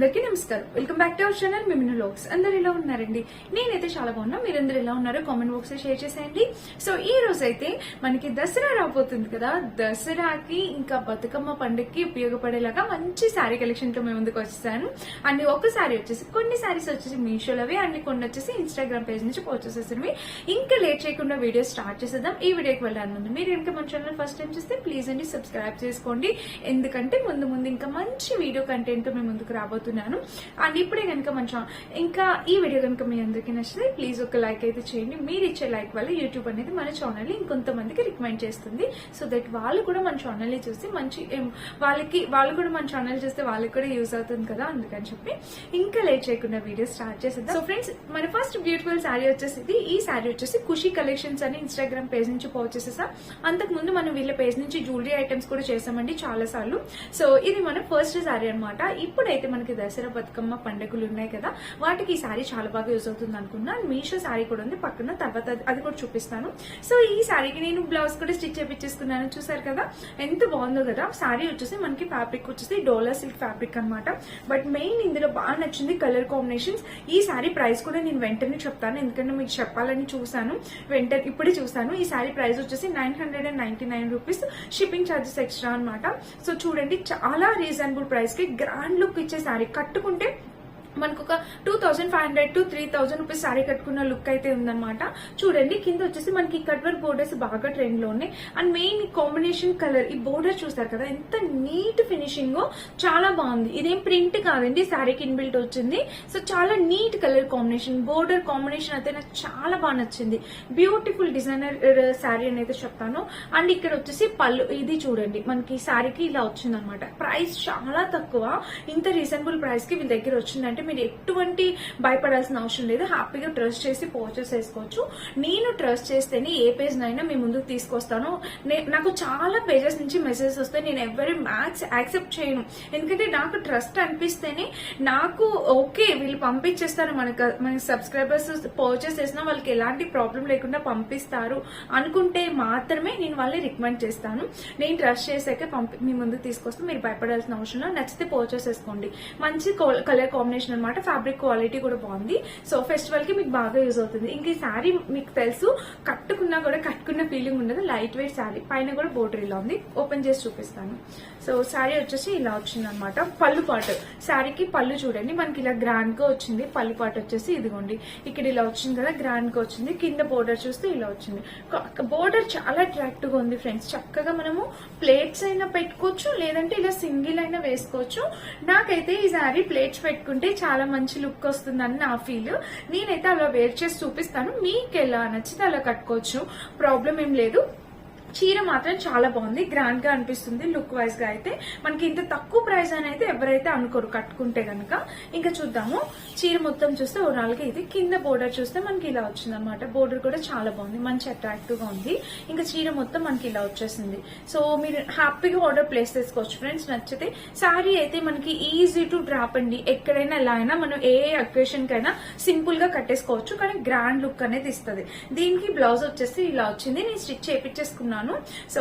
అందరికీ నమస్కారం. Welcome back to our channel Mimin vlogs. అందరు ఎలా ఉన్నారండి? నేనైతే చాలా బాగున్నా. మీరందరూ ఎలా ఉన్నారో కామెంట్ బాక్స్ లో షేర్ చేసేయండి. సో ఈ రోజు అయితే మనకి దసరా రాబోతుంది కదా, దసరాకి ఇంకా బతుకమ్మ పండుగకి ఉపయోగపడేలాగా మంచి శారీ కలెక్షన్ తో మేము ముందుకు వచ్చేసాను. అండ్ ఒక శారీ వచ్చేసి, కొన్ని శారీస్ వచ్చేసి మీషోలోవి అండ్ కొన్ని వచ్చేసి ఇన్స్టాగ్రామ్ పేజ్ నుంచి పోస్ట్ చేసేసినవి. ఇంకా లేట్ చేయకుండా వీడియో స్టార్ట్ చేసేద్దాం. ఈ వీడియోకి వెళ్ళాను ముందు మీరు ఇంకా మన ఛానల్ ఫస్ట్ టైం చూస్తే ప్లీజ్ అండి సబ్స్క్రైబ్ చేసుకోండి. ఎందుకంటే ముందు ఇంకా మంచి వీడియో కంటెంట్ మేము ముందుకు రాబోతున్నాను. అండ్ ఇప్పుడే కనుక ఇంకా ఈ వీడియో కనుక మీ అందరికీ నచ్చితే ప్లీజ్ ఒక లైక్ అయితే చేయండి. మీరు ఇచ్చే లైక్ వల్ల యూట్యూబ్ అనేది మన ఛానల్ ని ఇంకొంతమందికి రికమెండ్ చేస్తుంది. సో దట్ వాళ్ళు కూడా మన ఛానల్ ని చూసి మంచి వాళ్ళు కూడా మన ఛానల్ చూస్తే వాళ్ళకి కూడా యూజ్ అవుతుంది కదా, అందుకని చెప్పి ఇంకా లేట్ చేయకుండా వీడియో స్టార్ట్ చేసేద్దాం. సో ఫ్రెండ్స్, మన ఫస్ట్ బ్యూటిఫుల్ శారీ వచ్చేసి ఈ శారీ వచ్చేసి ఖుషి కలెక్షన్స్ అని ఇన్స్టాగ్రామ్ పేజ్ నుంచి పోస్ట్ చేసేసా. అంతకు ముందు మనం వీళ్ళ పేజ్ నుంచి జ్యువెలరీ ఐటమ్స్ కూడా చేసామండి చాలా సార్లు. సో ఇది మన ఫస్ట్ శారీ అనమాట. ఇప్పుడైతే మనకి దసరా బతుకమ్మ పండుగలు ఉన్నాయి కదా, వాటికి ఈ శారీ చాలా బాగా యూజ్ అవుతుంది అనుకున్నా. మీషో శారీ కూడా ఉంది పక్కన, తర్వాత అది కూడా చూపిస్తాను. సో ఈ శారీకి నేను బ్లౌజ్ కూడా స్టిచ్ చేపించేసుకున్నాను. చూసారు కదా ఎంత బాగుందో కదా. శారీ వచ్చేసి మనకి ఫ్యాబ్రిక్ వచ్చేసి డోలా సిల్క్ ఫ్యాబ్రిక్ అనమాట. బట్ మెయిన్ ఇందులో బాగా నచ్చింది కలర్ కాంబినేషన్స్. ఈ శారీ ప్రైస్ కూడా నేను వెంటనే చెప్తాను, ఎందుకంటే మీకు చెప్పాలని చూసాను, ఇప్పుడే చూసాను. ఈ శారీ ప్రైస్ వచ్చేసి 999 రూపీస్, షిప్పింగ్ ఛార్జెస్ ఎక్స్ట్రా అనమాట. సో చూడండి, చాలా రీజనబుల్ ప్రైస్ కి గ్రాండ్ లుక్ ఇచ్చే శారీ. కట్టుకుంటే మనకు ఒక 2500 to 3000 రూపీస్ శారీ కట్టుకున్న లుక్ అయితే ఉందన్నమాట. చూడండి, కింద వచ్చేసి మనకి కట్ వర్క్ బోర్డర్స్ బాగా ట్రెండ్ లో ఉన్నాయి. అండ్ మెయిన్ కాంబినేషన్ కలర్, ఈ బోర్డర్ చూస్తారు కదా ఎంత నీట్ ఫినిషింగ్, చాలా బాగుంది. ఇదేం ప్రింట్ కాదండి, శారీకి ఇన్బిల్ట్ వచ్చింది. సో చాలా neat colour combination, border combination అయితే నాకు చాలా బాగా నచ్చింది. బ్యూటిఫుల్ డిజైనర్ శారీ అని అయితే చెప్తాను. అండ్ ఇక్కడ వచ్చేసి పళ్ళు, ఇది చూడండి మనకి శారీకి ఇలా వచ్చింది అనమాట. ప్రైస్ చాలా తక్కువ, ఇంత రీజనబుల్ ప్రైస్ కి వీళ్ళ దగ్గర వచ్చిందంటే మీరు ఎటువంటి భయపడాల్సిన అవసరం లేదు. హ్యాపీగా ట్రస్ట్ చేసి పర్చేస్ చేసుకోవచ్చు. నేను ట్రస్ట్ చేస్తేనే ఏ పేజ్ నైనా మీ ముందుకు తీసుకొస్తాను. నాకు చాలా పేజెస్ నుంచి మెసేజెస్ వస్తాయి, నేను ఎవరి మ్యాక్స్ యాక్సెప్ట్ చేయను. ఎందుకంటే నాకు ట్రస్ట్ అనిపిస్తేనే, నాకు ఓకే వీళ్ళు పంపించేస్తారు, మన సబ్స్క్రైబర్స్ పర్చేస్ చేసినా వాళ్ళకి ఎలాంటి ప్రాబ్లం లేకుండా పంపిస్తారు అనుకుంటే మాత్రమే నేను వాళ్ళని రికమెండ్ చేస్తాను. నేను ట్రస్ట్ చేసాక మీ ముందుకు తీసుకొస్తే మీరు భయపడాల్సిన అవసరం లేదు. నచ్చితే పర్చేస్ చేసుకోండి. మంచి కలర్ కాంబినేషన్ అనమాట. ఫ్యాబ్రిక్ క్వాలిటీ కూడా బాగుంది. సో ఫెస్టివల్ కి మీకు బాగా యూజ్ అవుతుంది. ఇంక ఈ శారీ మీకు తెలుసు, కట్టుకున్నా కూడా కట్టుకున్న ఫీలింగ్ ఉండదు. లైట్ వెయిట్ శారీ, పైన కూడా బోర్డర్ ఇలా ఉంది. ఓపెన్ చేసి చూపిస్తాను. సో శారీ వచ్చేసి ఇలా వచ్చింది అనమాట. పళ్ళు పాటు, శారీకి పళ్ళు చూడండి మనకి ఇలా గ్రాండ్ గా వచ్చింది. పళ్ళు పాటు వచ్చేసి ఇదిగోండి ఇక్కడ ఇలా వచ్చింది కదా, గ్రాండ్ గా వచ్చింది. కింద బోర్డర్ చూస్తే ఇలా వచ్చింది. బోర్డర్ చాలా అట్రాక్టివ్ గా ఉంది ఫ్రెండ్స్. చక్కగా మనము ప్లేట్స్ అయినా పెట్టుకోవచ్చు, లేదంటే ఇలా సింగిల్ అయినా వేసుకోవచ్చు. నాకైతే ఈ శారీ ప్లేట్స్ పెట్టుకుంటే చాలా మంచి లుక్ వస్తుందని నా ఫీల్. నేనైతే అలా వేర్ చేసి చూపిస్తాను, మీకు ఎలా నచ్చితే అలా కట్టుకోవచ్చు, ప్రాబ్లం ఏం లేదు. చీర మాత్రం చాలా బాగుంది, గ్రాండ్ గా అనిపిస్తుంది లుక్ వైజ్ గా. అయితే మనకి ఇంత తక్కువ ప్రైస్ అని అయితే ఎవరైతే అనుకోరు కట్టుకుంటే గనక. ఇంకా చూద్దాము, చీర మొత్తం చూస్తే ఓవరాల్ గా ఇది. కింద బోర్డర్ చూస్తే మనకి ఇలా వచ్చింది అనమాట. బోర్డర్ కూడా చాలా బాగుంది, మంచి అట్రాక్టివ్ గా ఉంది. ఇంకా చీర మొత్తం మనకి ఇలా వచ్చేసింది. సో మీరు హ్యాపీగా ఆర్డర్ ప్లేస్ చేసుకోవచ్చు ఫ్రెండ్స్. నచ్చితే శారీ అయితే మనకి ఈజీ టు డ్రాప్ అండి. ఎక్కడైనా ఎలా అయినా మనం ఏ అకేషన్ కైనా సింపుల్ గా కట్టేసుకోవచ్చు, కానీ గ్రాండ్ లుక్ అనేది ఇస్తుంది. దీనికి బ్లౌజ్ వచ్చేసి ఇలా వచ్చింది, నేను స్టిచ్ చేయించేసుకున్నాను. సో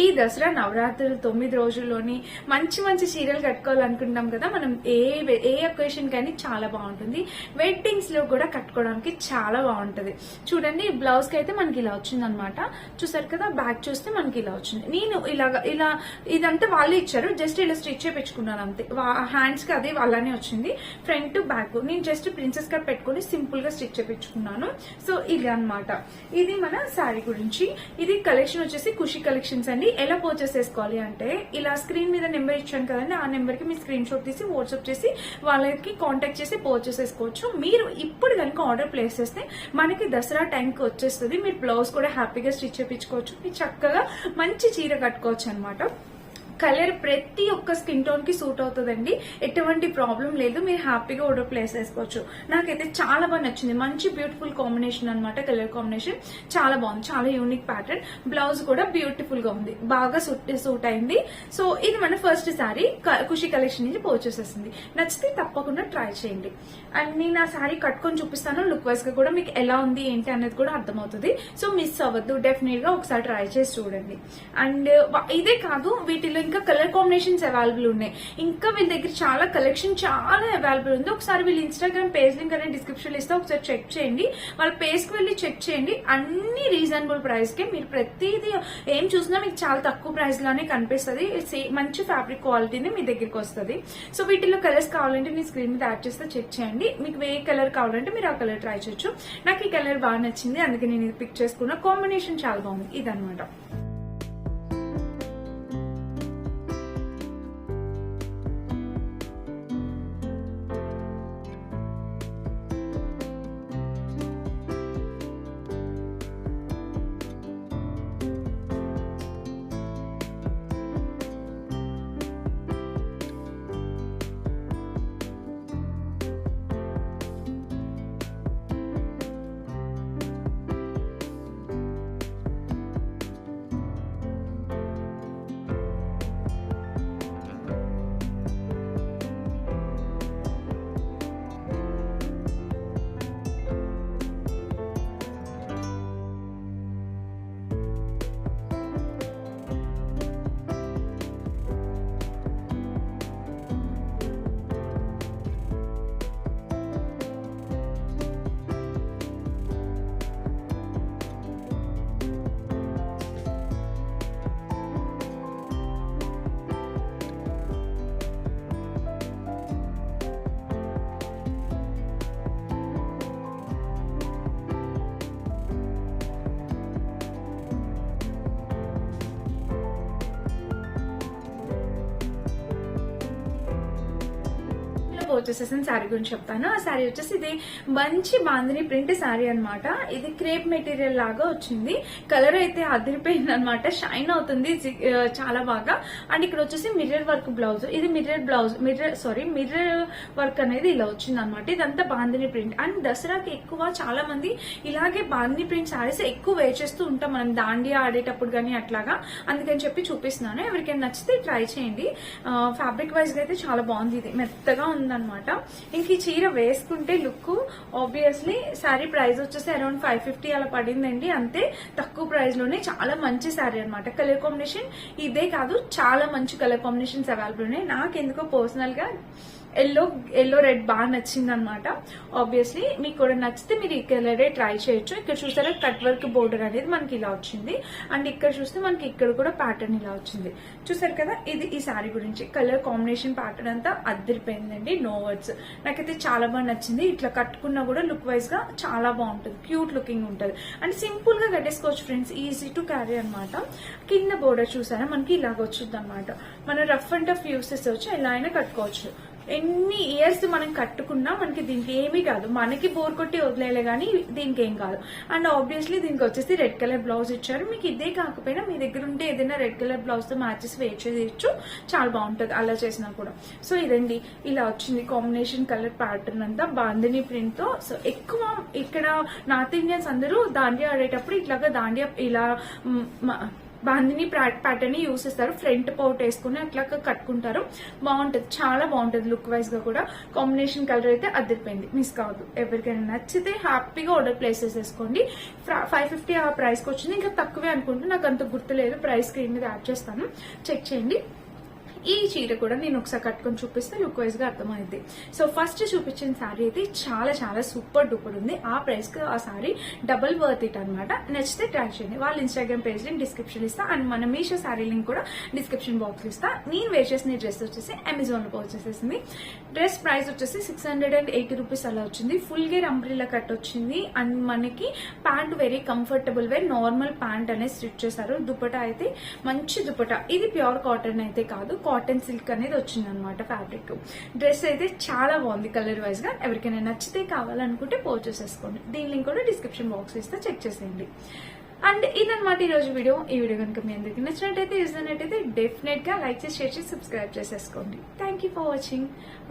ఈ దసరా నవరాత్రులు 9 రోజుల్లోని మంచి మంచి చీరలు కట్టుకోవాలనుకుంటున్నాం కదా మనం. ఏ అకేషన్ కానీ చాలా బాగుంటుంది. వెడ్డింగ్స్ లో కూడా కట్టుకోవడానికి చాలా బాగుంటది. చూడండి, బ్లౌజ్ కి అయితే మనకి ఇలా వచ్చింది అనమాట. చూసారు కదా, బ్యాక్ చూస్తే మనకి ఇలా వచ్చింది. నేను ఇలా ఇదంతా వాళ్ళే ఇచ్చారు, జస్ట్ ఇలా స్టిచ్ చేయించుకున్నాను అంతే. హ్యాండ్స్ కి అదే అలానే వచ్చింది. ఫ్రంట్ బ్యాక్ నేను జస్ట్ ప్రిన్సెస్ కట్ పెట్టుకుని సింపుల్ గా స్టిచ్ చేయించుకున్నాను. సో ఇది అనమాట, ఇది మన శారీ గురించి. ఇది కలెక్షన్ వచ్చేసి ఖుషి కలెక్షన్స్ అండి. ఎలా పర్చేస్ చేసుకోవాలి అంటే, ఇలా స్క్రీన్ మీద నెంబర్ ఇచ్చాను కదండి, ఆ నెంబర్ కి మీ స్క్రీన్ షాట్ తీసి వాట్సాప్ చేసి వాళ్ళకి కాంటాక్ట్ చేసి పర్చేస్ చేసుకోవచ్చు. మీరు ఇప్పుడు కనుక ఆర్డర్ ప్లేస్ చేస్తే మనకి దసరా టైంకి వచ్చేస్తుంది. మీరు బ్లౌజ్ కూడా హ్యాపీగా స్టిచ్ చేయించుకోవచ్చు, మీరు చక్కగా మంచి చీర కట్టుకోవచ్చు అనమాట. కలర్ ప్రతి ఒక్క స్కిన్ టోన్ కి సూట్ అవుతుందండి, ఎటువంటి ప్రాబ్లం లేదు. మీరు హ్యాపీగా ఆర్డర్ ప్లేస్ చేసుకోవచ్చు. నాకైతే చాలా బాగా నచ్చింది, మంచి బ్యూటిఫుల్ కాంబినేషన్ అనమాట. కలర్ కాంబినేషన్ చాలా బాగుంది, చాలా యూనిక్ ప్యాటర్న్. బ్లౌజ్ కూడా బ్యూటిఫుల్ గా ఉంది, బాగా సూట్ అయింది. సో ఇది మన ఫస్ట్ శారీ ఖుషి కలెక్షన్ నుంచి పర్చేస్ చేసింది. నచ్చితే తప్పకుండా ట్రై చేయండి. అండ్ నేను ఆ శారీ కట్టుకొని చూపిస్తాను, లుక్ వైజ్ గా కూడా మీకు ఎలా ఉంది ఏంటి అనేది కూడా అర్థమవుతుంది. సో మిస్ అవ్వద్దు, డెఫినెట్ గా ఒకసారి ట్రై చేసి చూడండి. అండ్ ఇదే కాదు, వీటిలో ఇంకా కలర్ కాంబినేషన్స్ అవైలబుల్ ఉన్నాయి. ఇంకా వీళ్ళ దగ్గర చాలా కలెక్షన్ చాలా అవైలబుల్ ఉంది. ఒకసారి వీళ్ళ ఇన్స్టాగ్రామ్ పేజ్ లింక్ అనేది డిస్క్రిప్షన్ ఇస్తే ఒకసారి చెక్ చేయండి. వాళ్ళ పేజ్ కి వెళ్ళి చెక్ చేయండి. అన్ని రీజనబుల్ ప్రైస్ కి మీరు ప్రతిదీ ఏం చూసినా మీకు చాలా తక్కువ ప్రైస్ లోనే కనిపిస్తుంది. మంచి ఫ్యాబ్రిక్ క్వాలిటీని మీ దగ్గరికి వస్తుంది. సో వీటిలో కలర్స్ కావాలంటే నేను స్క్రీన్ మీద యాడ్ చేస్తే చెక్ చేయండి. మీకు ఏ కలర్ కావాలంటే మీరు ఆ కలర్ ట్రై చేయొచ్చు. నాకు ఈ కలర్ బాగా నచ్చింది, అందుకే నేను ఇది పిక్ చేసుకున్నా. కాంబినేషన్ చాలా బాగుంది. ఇదనమాట. వచ్చేసేసిన శారీ గురించి చెప్తాను. ఆ శారీ వచ్చేసి ఇది మంచి బాందిని ప్రింట్ శారీ అనమాట. ఇది క్రేప్ మెటీరియల్ లాగా వచ్చింది. కలర్ అయితే అదిరిపోయింది అనమాట. షైన్ అవుతుంది చాలా బాగా. అండ్ ఇక్కడ వచ్చేసి మిర్రర్ వర్క్ బ్లౌజ్. ఇది మిర్రర్ వర్క్ అనేది ఇలా వచ్చింది అనమాట. ఇదంతా బాందిని ప్రింట్. అండ్ దసరాకి ఎక్కువ చాలా మంది ఇలాగే బాందిని ప్రింట్ శారీస్ ఎక్కువ వేర్ చేస్తూ ఉంటాం మనం దాండియా ఆడేటప్పుడు కానీ అట్లాగా. అందుకని చెప్పి చూపిస్తున్నాను. ఎవరికైనా నచ్చితే ట్రై చేయండి. ఫ్యాబ్రిక్ వైజ్ గా అయితే చాలా బాగుంది. ఇది మెత్తగా ఉందన్నమాట. ఇంక ఈ చీర వేసుకుంటే లుక్ ఆబ్వియస్లీ శారీ ప్రైస్ వచ్చేసి అరౌండ్ 550 అలా పడిందండి. అంతే తక్కువ ప్రైస్ లోనే చాలా మంచి శారీ అనమాట. కలర్ కాంబినేషన్ ఇదే కాదు, చాలా మంచి కలర్ కాంబినేషన్స్ అవైలబుల్ ఉన్నాయి. నాకు ఎందుకో పర్సనల్ గా ఎల్లో రెడ్ బాగా నచ్చింది అనమాట. ఆబ్వియస్లీ మీకు కూడా నచ్చితే మీరు ఈ కలరే ట్రై చేయొచ్చు. ఇక్కడ చూసారా కట్ వర్క్ బోర్డర్ అనేది మనకి ఇలా వచ్చింది. అండ్ ఇక్కడ చూస్తే మనకి ఇక్కడ కూడా ప్యాటర్న్ ఇలా వచ్చింది. చూసారు కదా, ఇది ఈ శారీ గురించి. కలర్ కాంబినేషన్ ప్యాటర్న్ అంతా అద్దరిపోయిందండి. No words. నాకైతే చాలా బాగా నచ్చింది. ఇట్లా కట్టుకున్నా కూడా లుక్ వైజ్ గా చాలా బాగుంటుంది. క్యూట్ లుకింగ్ ఉంటుంది. అండ్ సింపుల్ గా కట్టేసుకోవచ్చు ఫ్రెండ్స్. ఈజీ టు క్యారీ అనమాట. కింద బోర్డర్ చూసారా మనకి ఇలాగ వచ్చింది అనమాట. మనం రఫ్ అండ్ టఫ్ యూస్ చేసేవచ్చు. ఎలా అయినా కట్టుకోవచ్చు. ఎన్ని ఇయర్స్ మనం కట్టుకున్నా మనకి దీనికి ఏమీ కాదు. మనకి బోర్ కొట్టి వదిలేలే గానీ దీనికి ఏం కాదు. అండ్ ఆబ్వియస్లీ దీనికి వచ్చేసి రెడ్ కలర్ బ్లౌజ్ ఇచ్చారు. మీకు ఇదే కాకపోయినా మీ దగ్గర ఉంటే ఏదైనా రెడ్ కలర్ బ్లౌజ్ తో మ్యాచెస్ వేర్ చేయొచ్చు. చాలా బాగుంటది అలా చేసినా కూడా. సో ఇదండి ఇలా వచ్చింది కాంబినేషన్ కలర్ ప్యాటర్న్ అంతా బాందిని ప్రింట్ తో. సో ఎక్కువ ఇక్కడ నార్త్ ఇండియన్స్ అందరూ దాండియా ఆడేటప్పుడు ఇట్లాగా దాండియా ఇలా బాందిని ప్యాటర్న్ ని యూస్ చేస్తారు. ఫ్రంట్ పౌట్ వేసుకుని అట్లా కట్టుకుంటారు. బాగుంటది, చాలా బాగుంటది లుక్ వైజ్ గా కూడా. కాంబినేషన్ కలర్ అయితే అదిరిపోయింది. మిస్ కావద్దు. ఎవరికైనా నచ్చితే హ్యాపీగా ఆర్డర్ ప్లేస్ చేసేసుకోండి. 550 ఆ ప్రైస్ కి వచ్చింది. ఇంకా తక్కువే అనుకుంటే, నాకు అంత గుర్తులేదు. ప్రైస్ స్క్రీన్ మీద యాడ్ చేస్తాను, చెక్ చేయండి. ఈ చీర కూడా నేను ఒకసారి కట్టుకొని చూపిస్తే లుక్ వైజ్ గా అర్థమైంది. సో ఫస్ట్ చూపించిన శారీ అయితే చాలా చాలా సూపర్ డూపర్ ఉంది. ఆ ప్రైస్ కి ఆ శారీ డబుల్ వర్త్ ఇట్ అనమాట. నచ్చితే ట్రై చేయండి. వాళ్ళ ఇన్స్టాగ్రామ్ పేజ్ లింక్ డిస్క్రిప్షన్ ఇస్తా. అండ్ మన మీషో శారీ లింక్ కూడా డిస్క్రిప్షన్ బాక్స్ ఇస్తా. నేను వేర్ చేసిన డ్రెస్ వచ్చేసి అమెజాన్ లో వచ్చేసేసింది. డ్రెస్ ప్రైస్ వచ్చేసి 680 రూపీస్ అలా వచ్చింది. ఫుల్ గేర్ అంబ్రిల్లా కట్ వచ్చింది. అండ్ మనకి pant very comfortable wear normal pant అనేది స్టిచ్ చేశారు. దుపట్టా అయితే మంచి దుపట్టా. ఇది ప్యూర్ కాటన్ అయితే కాదు, కాటన్ సిల్క్ అనేది వచ్చింది అనమాట ఫ్యాబ్రిక్. డ్రెస్ అయితే చాలా బాగుంది కలర్ వైజ్ గా. ఎవరికైనా నచ్చితే కావాలనుకుంటే పర్చేస్ చేసుకోండి. దీని లింక్ కూడా డిస్క్రిప్షన్ బాక్స్ ఇస్తే చెక్ చేసేయండి. అండ్ ఇదన్నమాట ఈ రోజు వీడియో. ఈ వీడియో కనుక మీ అందరికి నచ్చినట్టయితే డెఫినెట్ గా లైక్ చేసి షేర్ చేసి సబ్స్క్రైబ్ చేసేసుకోండి. Thank you for watching.